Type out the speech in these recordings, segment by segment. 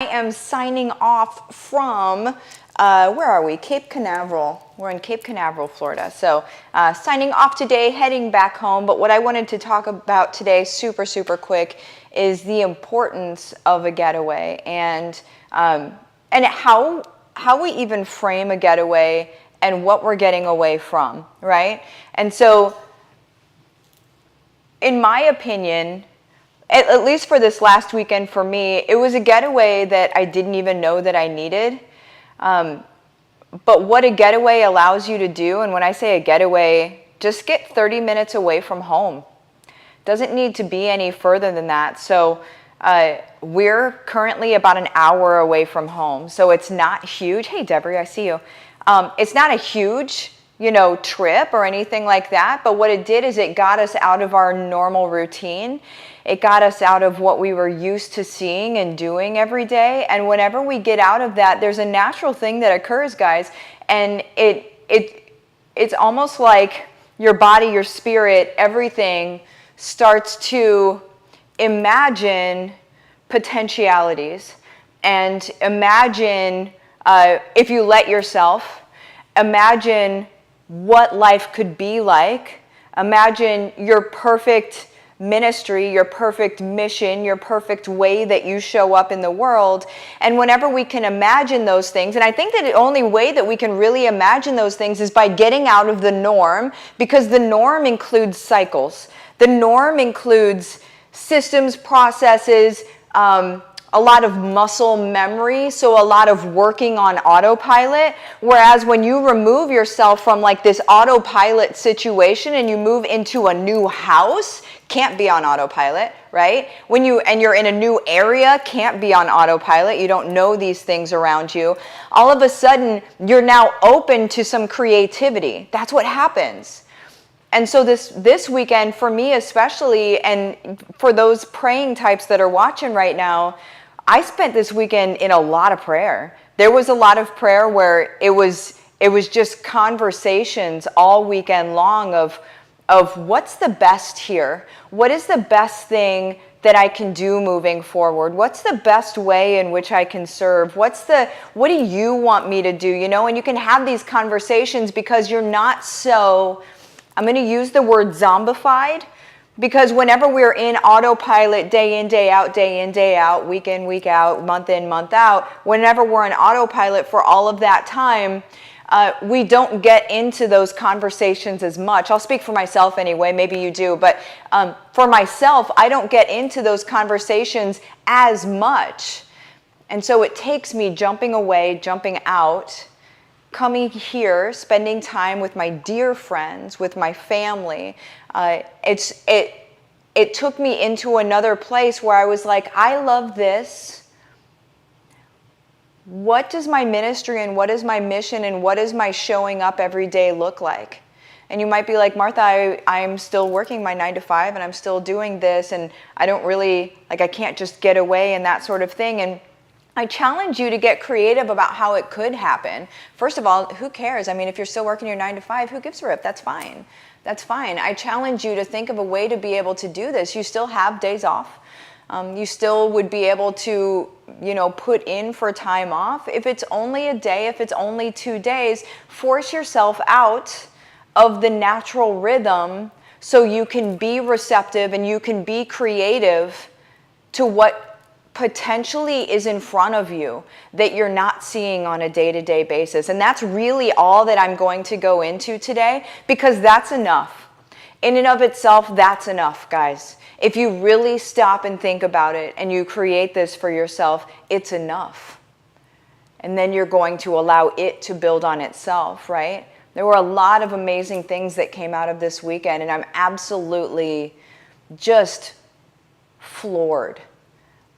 I am signing off from, where are we? Cape Canaveral. We're in Cape Canaveral, Florida. So signing off today, heading back home. But what I wanted to talk about today, super, super quick, is the importance of a getaway and how we even frame a getaway and what we're getting away from, right? And so, in my opinion, at least for this last weekend for me, it was a getaway that I didn't even know that I needed. But what a getaway allows you to do, and when I say a getaway, just get 30 minutes away from home. Doesn't need to be any further than that. So we're currently about an hour away from home. So it's not huge. Hey, Deborah, I see you. It's not a huge, trip or anything like that. But what it did is it got us out of our normal routine. It got us out of what we were used to seeing and doing every day. And whenever we get out of that, there's a natural thing that occurs, guys. And it's almost like your body, your spirit, everything starts to imagine potentialities. And imagine, if you let yourself, imagine what life could be like. Imagine your perfect ministry, your perfect mission, your perfect way that you show up in the world. And whenever we can imagine those things, and I think that the only way that we can really imagine those things is by getting out of the norm, because the norm includes cycles. The norm includes systems, processes, a lot of muscle memory, so a lot of working on autopilot. Whereas when you remove yourself from like this autopilot situation and you move into a new house, can't be on autopilot, right? And you're in a new area, can't be on autopilot. You don't know these things around you. All of a sudden, you're now open to some creativity. That's what happens. And so this weekend, for me especially, and for those praying types that are watching right now, I spent this weekend in a lot of prayer. There was a lot of prayer where it was just conversations all weekend long of what's the best here? What is the best thing that I can do moving forward? What's the best way in which I can serve? What do you want me to do? And you can have these conversations because you're not so, I'm going to use the word zombified, because whenever we're in autopilot day in, day out, week in, week out, month in, month out, whenever we're in autopilot for all of that time, we don't get into those conversations as much. I'll speak for myself anyway, maybe you do, but for myself, I don't get into those conversations as much. And so it takes me jumping away, jumping out, coming here, spending time with my dear friends, with my family. It took me into another place where I was like, I love this. What does my ministry and what is my mission and what is my showing up every day look like? And you might be like, Martha, I'm still working my 9 to 5 and I'm still doing this and I don't really, I can't just get away and that sort of thing. And I challenge you to get creative about how it could happen. First of all, who cares? I mean, if you're still working your 9 to 5, who gives a rip? That's fine. That's fine. I challenge you to think of a way to be able to do this. You still have days off. You still would be able to, put in for time off. If it's only a day, if it's only 2 days, force yourself out of the natural rhythm so you can be receptive and you can be creative to what potentially is in front of you that you're not seeing on a day-to-day basis. And that's really all that I'm going to go into today, because that's enough. In and of itself, that's enough, guys. If you really stop and think about it and you create this for yourself, it's enough. And then you're going to allow it to build on itself, right? There were a lot of amazing things that came out of this weekend, and I'm absolutely just floored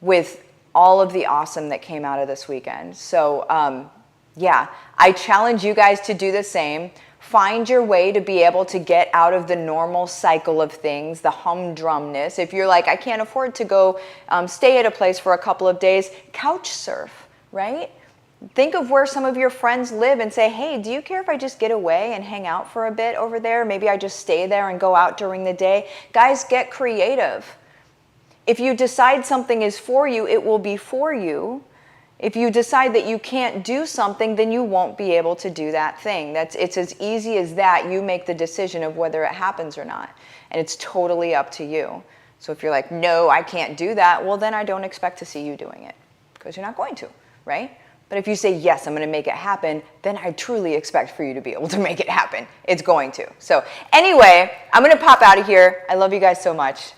with all of the awesome that came out of this weekend. So, I challenge you guys to do the same. Find your way to be able to get out of the normal cycle of things, the humdrumness. If you're like, I can't afford to go stay at a place for a couple of days, couch surf, right? Think of where some of your friends live and say, hey, do you care if I just get away and hang out for a bit over there? Maybe I just stay there and go out during the day. Guys, get creative. If you decide something is for you, it will be for you. If you decide that you can't do something, then you won't be able to do that thing. It's as easy as that. You make the decision of whether it happens or not. And it's totally up to you. So if you're like, no, I can't do that, well, then I don't expect to see you doing it because you're not going to, right? But if you say, yes, I'm going to make it happen, then I truly expect for you to be able to make it happen. It's going to. So anyway, I'm going to pop out of here. I love you guys so much.